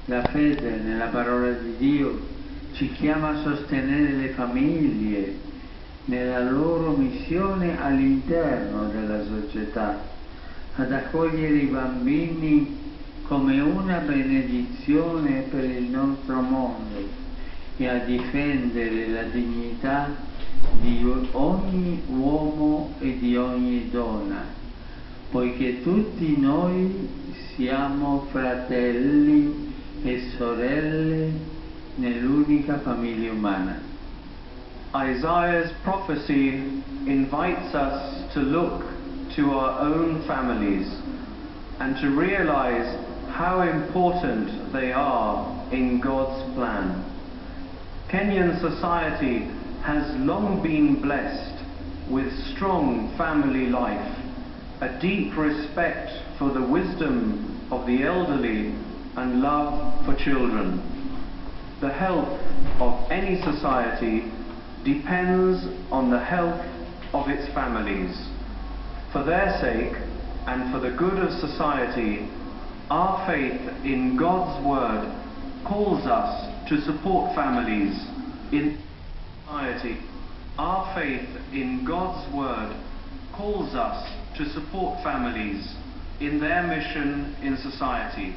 La fede nella parola di Dio ci chiama a sostenere le famiglie nella loro missione all'interno della società, ad accogliere i bambini come una benedizione per il nostro mondo e a difendere la dignità di ogni uomo e di ogni donna, poiché tutti noi siamo fratelli e sorelle nell'unica famiglia umana. Isaiah's prophecy invites us to look to our own families and to realize how important they are in God's plan. Kenyan society has long been blessed with strong family life, a deep respect for the wisdom of the elderly and love for children. The health of any society depends on the health of its families. For their sake and for the good of society, our faith in God's word calls us to support families in society. Our faith in God's word calls us to support families in their mission in society,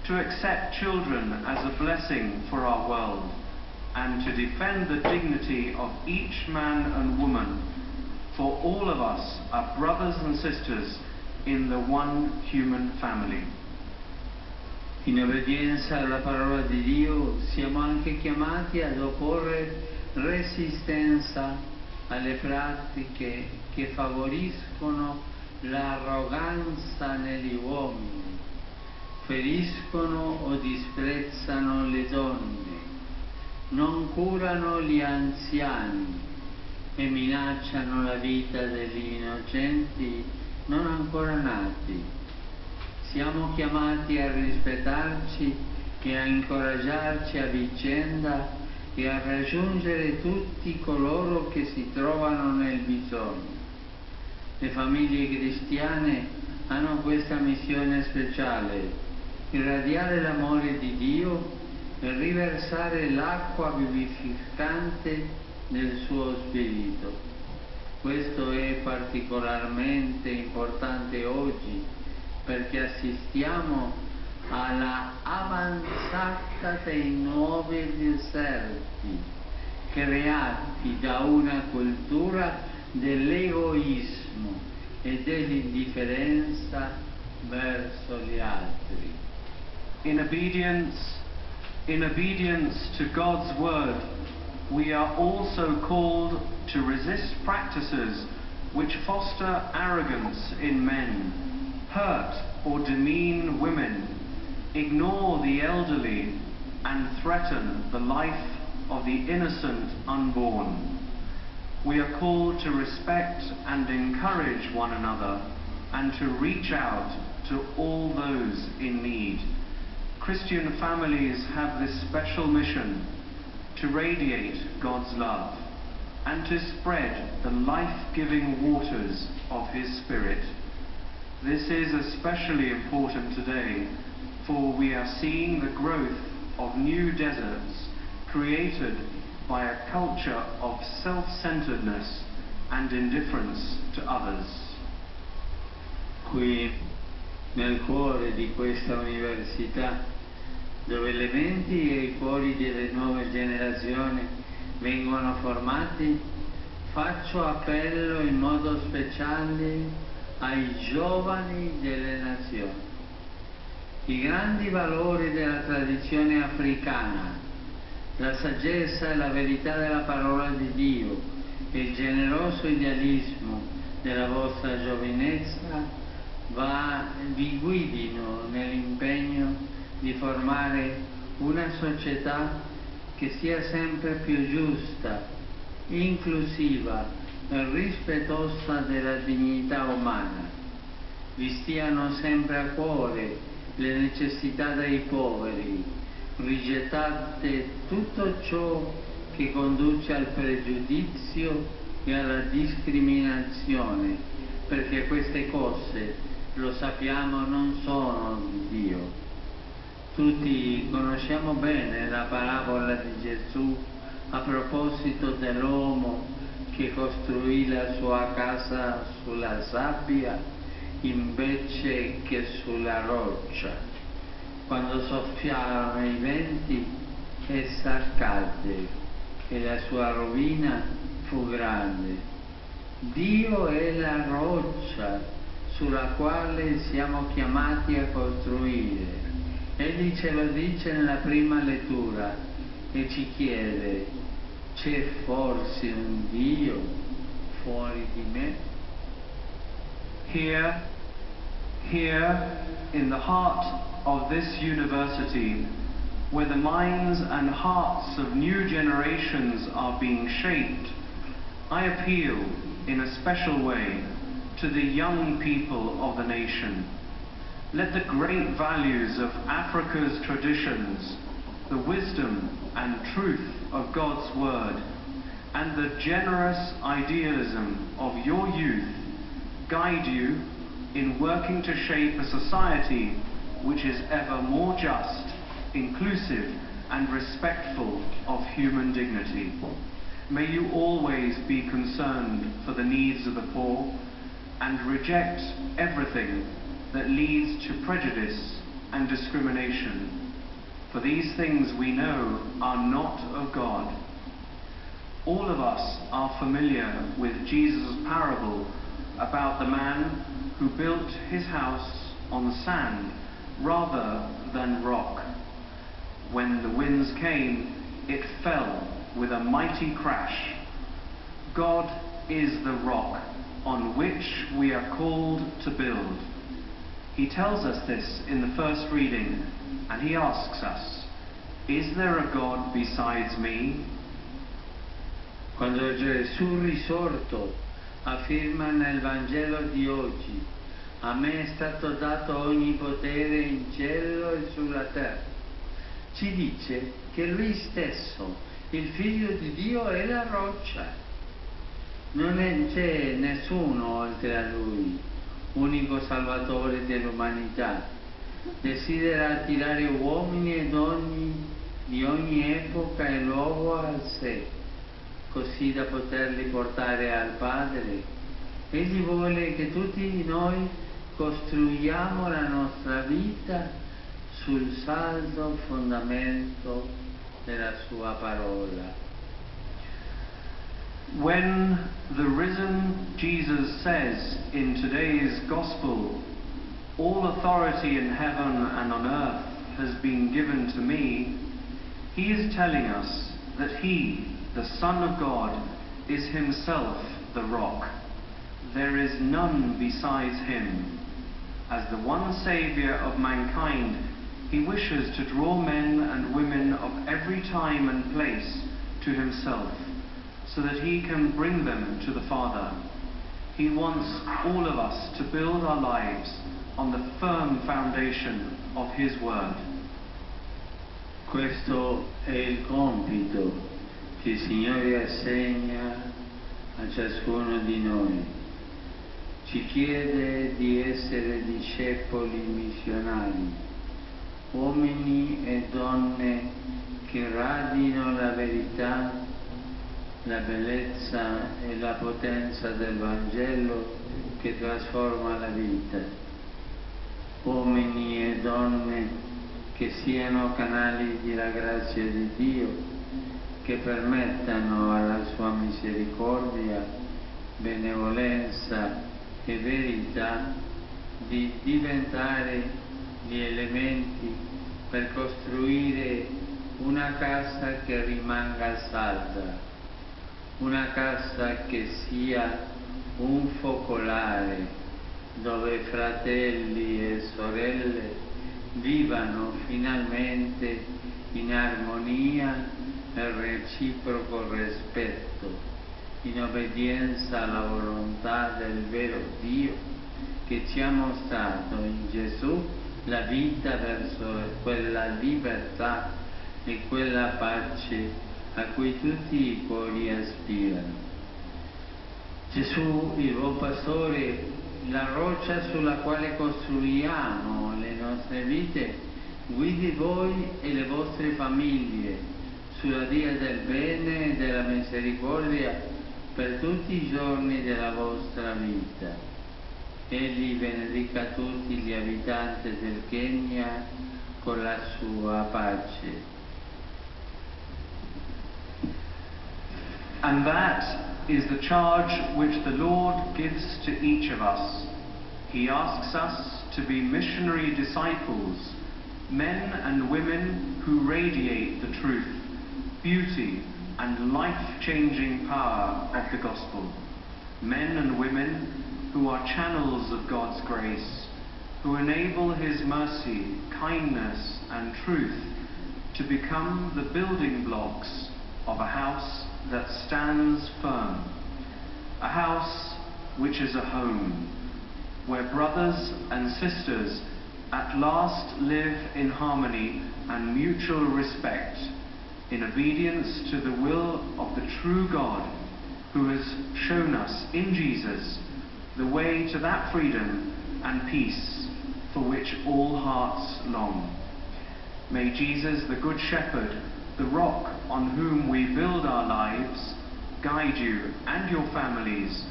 to accept children as a blessing for our world, and to defend the dignity of each man and woman, for all of us are brothers and sisters in the one human family. In obbedienza alla parola di Dio siamo anche chiamati ad opporre resistenza alle pratiche che favoriscono l'arroganza negli uomini, feriscono o disprezzano le donne, non curano gli anziani e minacciano la vita degli innocenti non ancora nati. Siamo chiamati a rispettarci e a incoraggiarci a vicenda e a raggiungere tutti coloro che si trovano nel bisogno. Le famiglie cristiane hanno questa missione speciale: irradiare l'amore di Dio e riversare l'acqua vivificante del suo spirito. Questo è particolarmente importante oggi perché assistiamo alla avanzata dei nuovi deserti creati da una cultura dell'egoismo e dell'indifferenza verso gli altri. In obedience to God's word, we are also called to resist practices which foster arrogance in men, hurt or demean women, ignore the elderly, and threaten the life of the innocent unborn. We are called to respect and encourage one another and to reach out to all those in need. Christian families have this special mission to radiate God's love and to spread the life-giving waters of His Spirit. This is especially important today, for we are seeing the growth of new deserts created by a culture of self-centeredness and indifference to others. Qui, nel cuore di questa università, dove le menti e i cuori delle nuove generazioni vengono formati, faccio appello in modo speciale ai giovani delle nazioni. I grandi valori della tradizione africana, la saggezza e la verità della parola di Dio e il generoso idealismo della vostra giovinezza vi guidino nell'impegno di formare una società che sia sempre più giusta, inclusiva e rispettosa della dignità umana. Vi stiano sempre a cuore le necessità dei poveri, rigettate tutto ciò che conduce al pregiudizio e alla discriminazione, perché queste cose, lo sappiamo, non sono di Dio. Tutti conosciamo bene la parabola di Gesù a proposito dell'uomo che costruì la sua casa sulla sabbia invece che sulla roccia. Quando soffiarono i venti, essa cadde e la sua rovina fu grande. Dio è la roccia sulla quale siamo chiamati a costruire. Egli ce lo dice nella prima lettura e ci chiede: c'è forse un Dio fuori di me? Here in the heart of this university, where the minds and hearts of new generations are being shaped, I appeal in a special way to the young people of the nation. Let the great values of Africa's traditions, the wisdom and truth of God's Word, and the generous idealism of your youth guide you in working to shape a society which is ever more just, inclusive, and respectful of human dignity. May you always be concerned for the needs of the poor and reject everything that leads to prejudice and discrimination, for these things we know are not of God. All of us are familiar with Jesus' parable about the man who built his house on sand rather than rock. When the winds came, it fell with a mighty crash. God is the rock on which we are called to build. He tells us this in the first reading, and he asks us, is there a God besides me? Quando Gesù risorto afferma nel Vangelo di oggi: a me è stato dato ogni potere in cielo e sulla terra, ci dice che lui stesso, il Figlio di Dio, è la roccia. Non c'è nessuno oltre a lui, unico Salvatore dell'umanità. Desidera attirare uomini e donne di ogni epoca e luogo al sé, così da poterli portare al Padre. Egli vuole che tutti noi costruiamo la nostra vita sul saldo fondamento della sua parola. When the risen Jesus says in today's Gospel, all authority in heaven and on earth has been given to me, he is telling us that he, the Son of God, is himself the rock. There is none besides him. As the one Saviour of mankind, he wishes to draw men and women of every time and place to himself, so that he can bring them to the Father. He wants all of us to build our lives on the firm foundation of his word. Questo è il compito che il Signore assegna a ciascuno di noi. Ci chiede di essere discepoli missionari, uomini e donne che radino la verità, la bellezza e la potenza del Vangelo che trasforma la vita. Uomini e donne che siano canali della grazia di Dio, che permettano alla sua misericordia, benevolenza e verità di diventare gli elementi per costruire una casa che rimanga salda, una casa che sia un focolare dove fratelli e sorelle vivano finalmente in armonia e reciproco rispetto, in obbedienza alla volontà del vero Dio che ci ha mostrato in Gesù la vita verso quella libertà e quella pace a cui tutti i cuori aspirano. Gesù, il buon pastore, la roccia sulla quale costruiamo le nostre vite, guidi voi e le vostre famiglie sulla via del bene e della misericordia per tutti i giorni della vostra vita. Egli benedica tutti gli abitanti del Kenya con la sua pace. And that is the charge which the Lord gives to each of us. He asks us to be missionary disciples, men and women who radiate the truth, beauty, and life-changing power of the gospel. Men and women who are channels of God's grace, who enable His mercy, kindness, and truth to become the building blocks of a house that stands firm, a house which is a home, where brothers and sisters at last live in harmony and mutual respect, in obedience to the will of the true God, who has shown us in Jesus the way to that freedom and peace for which all hearts long. May Jesus, the Good Shepherd, the rock on whom we build our lives, guide you and your families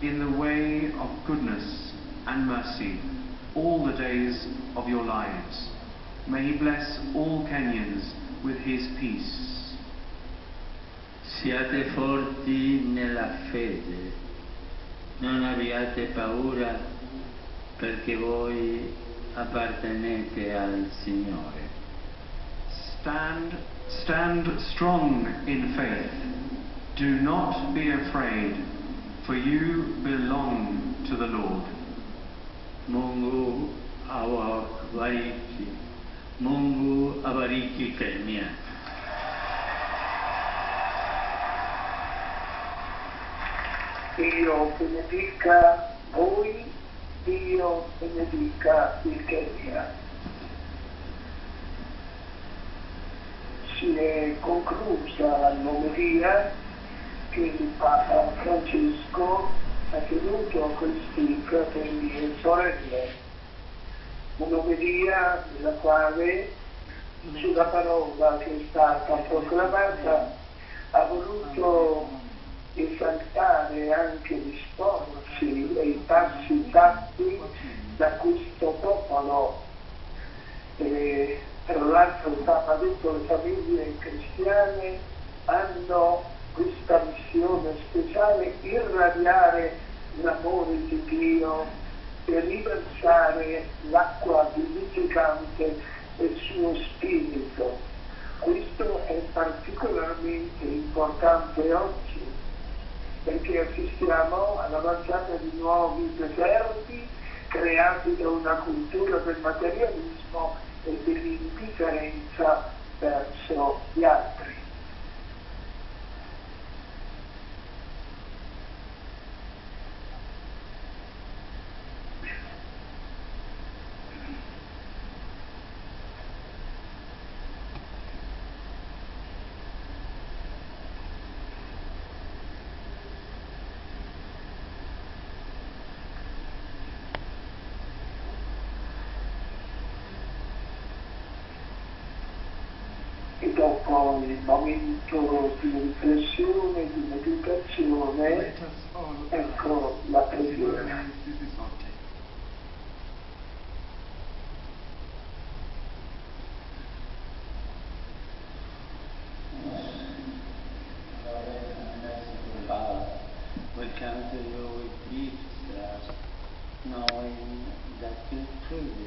in the way of goodness and mercy all the days of your lives. May He bless all Kenyans with His peace. Siate forti nella fede, non abbiate paura perché voi appartenete al Signore. Stand strong in faith. Do not be afraid, for you belong to the Lord. Mungu awabariki. Mungu abariki Kenya. Dio benedica voi, Dio benedica il Kenya. Si è conclusa l'omelia che il Papa Francesco ha tenuto a questi fratelli e sorelle. Un'omelia nella quale, sulla parola che è stata proclamata, ha voluto esaltare anche gli sforzi e i passi fatti da questo popolo. Tra l'altro il Papa ha detto che le famiglie cristiane hanno questa missione speciale: irradiare l'amore di Dio e riversare l'acqua vivificante del suo spirito. Questo è particolarmente importante oggi, perché assistiamo all'avanzata di nuovi deserti creati da una cultura del materialismo e dell'indifferenza verso gli altri. E dopo il momento di riflessione, di meditazione, ecco la preghiera. We come to you with gifts, knowing that you truly